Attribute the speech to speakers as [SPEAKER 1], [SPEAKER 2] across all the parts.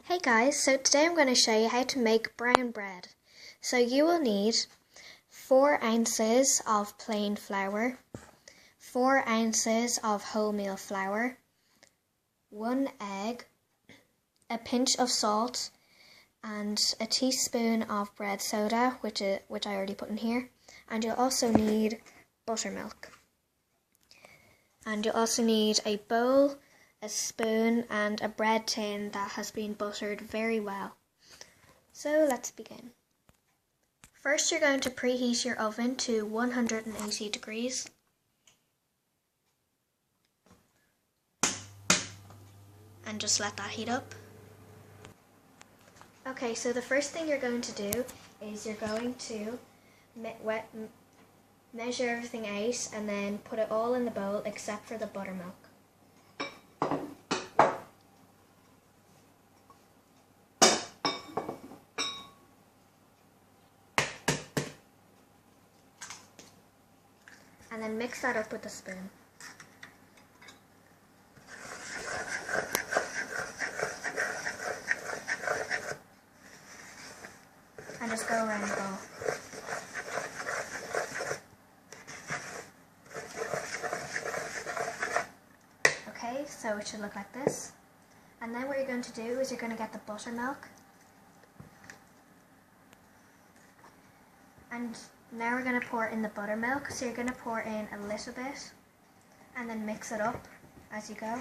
[SPEAKER 1] Hey guys, so today I'm going to show you how to make brown bread. So you will need 4 ounces of plain flour, 4 ounces of wholemeal flour, 1 egg, a pinch of salt, and a teaspoon of bread soda, which I already put in here. And you'll also need buttermilk. And you'll also need a bowl, a spoon, and a bread tin that has been buttered very well. So let's begin. First, you're going to preheat your oven to 180 degrees. And just let that heat up. Okay, so the first thing you're going to do is you're going to measure everything out and then put it all in the bowl except for the buttermilk. And then mix that up with the spoon. And just go around the bowl. Okay, so it should look like this. And then what you're going to do is you're going to get the buttermilk. And now we're going to pour in the buttermilk. So you're going to pour in a little bit and then mix it up as you go.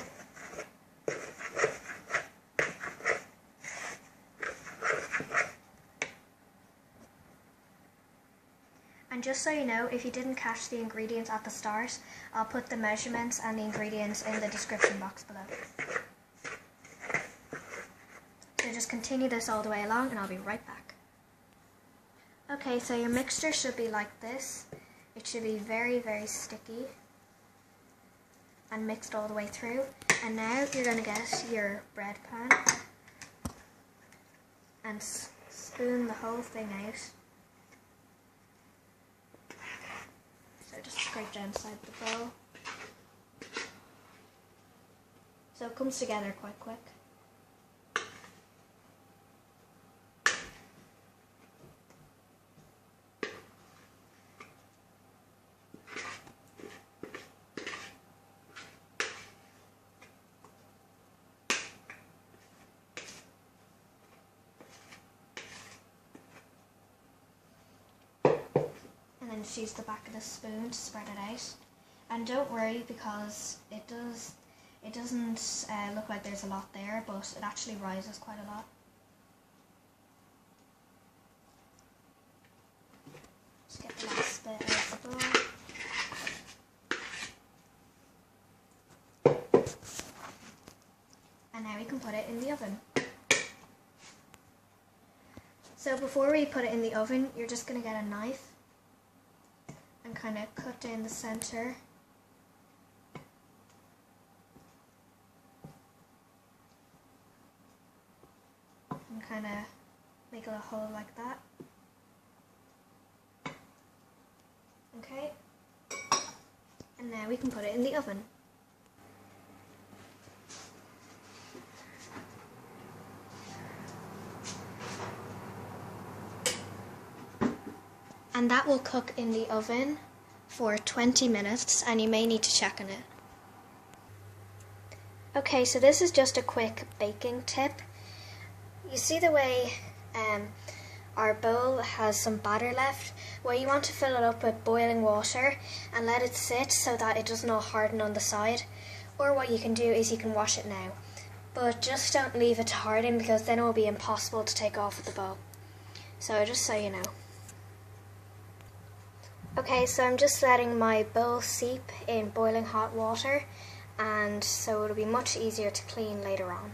[SPEAKER 1] And just so you know, if you didn't catch the ingredients at the start, I'll put the measurements and the ingredients in the description box below. So just continue this all the way along and I'll be right back. Okay, so your mixture should be like this. It should be very, very sticky and mixed all the way through. And now you're going to get your bread pan and spoon the whole thing out. So just scrape down inside the bowl. So it comes together quite quick. And then just use the back of the spoon to spread it out. And don't worry, because it doesn't look like there's a lot there, but it actually rises quite a lot. Just get the last bit out of the bowl. And now we can put it in the oven. So before we put it in the oven, you're just going to get a knife and kind of cut down the center. And kind of make a little hole like that. Okay. And now we can put it in the oven. And that will cook in the oven for 20 minutes, and you may need to check on it. Okay, so this is just a quick baking tip. You see the way our bowl has some batter left? Well, you want to fill it up with boiling water and let it sit so that it does not harden on the side. Or what you can do is you can wash it now. But just don't leave it to harden, because then it will be impossible to take off with the bowl. So just so you know. Okay, so I'm just letting my bowl seep in boiling hot water, and so it'll be much easier to clean later on.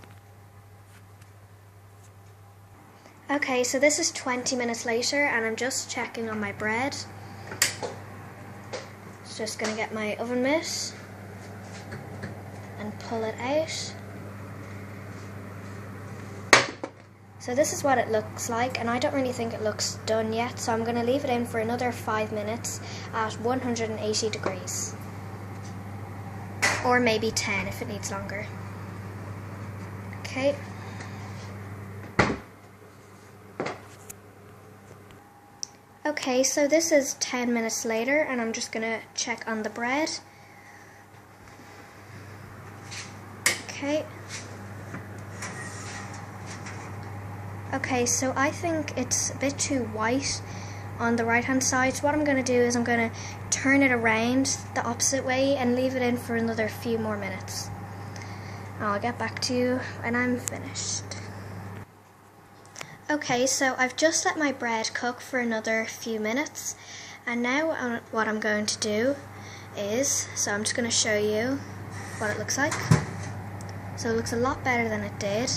[SPEAKER 1] Okay, so this is 20 minutes later and I'm just checking on my bread. Just going to get my oven mitt and pull it out. So this is what it looks like, and I don't really think it looks done yet, so I'm going to leave it in for another 5 minutes at 180 degrees. Or maybe 10 if it needs longer. Okay. Okay, so this is 10 minutes later, and I'm just gonna check on the bread. Okay. Okay, so I think it's a bit too white on the right hand side. So what I'm gonna do is I'm gonna turn it around the opposite way and leave it in for another few more minutes. I'll get back to you when I'm finished. Okay, so I've just let my bread cook for another few minutes, and now what I'm going to do is, so I'm just going to show you what it looks like. So it looks a lot better than it did,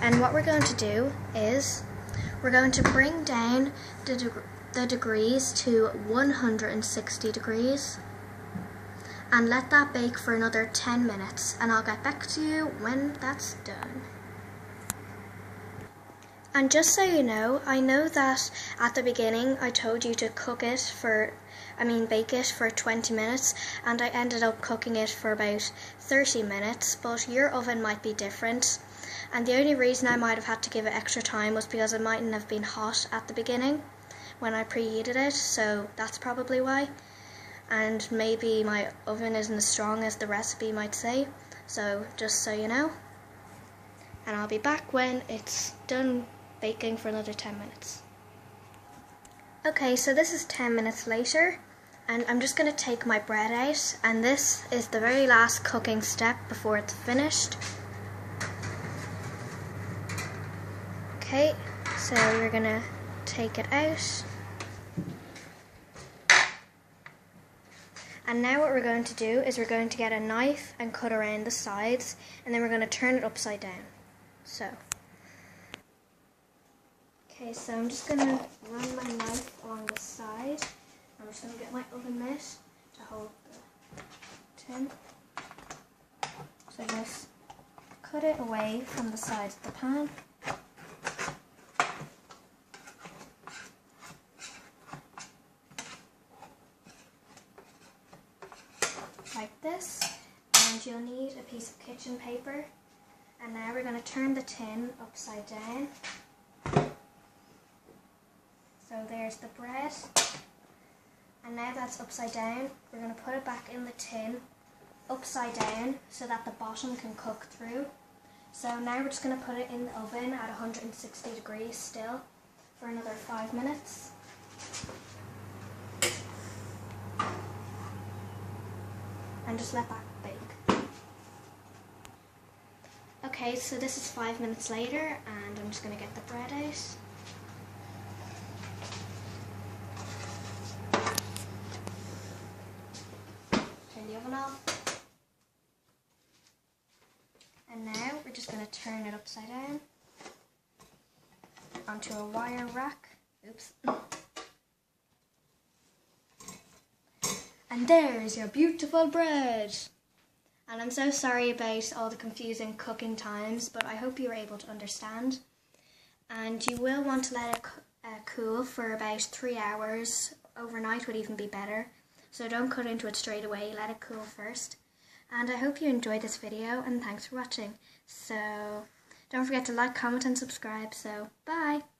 [SPEAKER 1] and what we're going to do is we're going to bring down the degrees to 160 degrees and let that bake for another 10 minutes, and I'll get back to you when that's done. And just so you know, I know that at the beginning I told you to bake it for 20 minutes, and I ended up cooking it for about 30 minutes, but your oven might be different. And the only reason I might have had to give it extra time was because it mightn't have been hot at the beginning when I preheated it, so that's probably why. And maybe my oven isn't as strong as the recipe might say, so just so you know. And I'll be back when it's done baking for another 10 minutes. Okay, so this is 10 minutes later, and I'm just going to take my bread out, and this is the very last cooking step before it's finished. Okay, so you're going to take it out. And now what we're going to do is we're going to get a knife and cut around the sides, and then we're going to turn it upside down. Okay, so I'm just going to run my knife along the side. I'm just going to get my oven mitt to hold the tin. So just cut it away from the sides of the pan. Like this. And you'll need a piece of kitchen paper. And now we're going to turn the tin upside down. So there's the bread, and now that's upside down, we're going to put it back in the tin, upside down, so that the bottom can cook through. So now we're just going to put it in the oven at 160 degrees still for another 5 minutes. And just let that bake. Okay, so this is 5 minutes later, and I'm just going to get the bread out. Turn the oven off. And now we're just going to turn it upside down onto a wire rack. Oops. And there's your beautiful bread. And I'm so sorry about all the confusing cooking times, but I hope you were able to understand. And you will want to let it cool for about 3 hours. Overnight would even be better. So don't cut into it straight away, let it cool first. And I hope you enjoyed this video, and thanks for watching. So don't forget to like, comment and subscribe. So bye!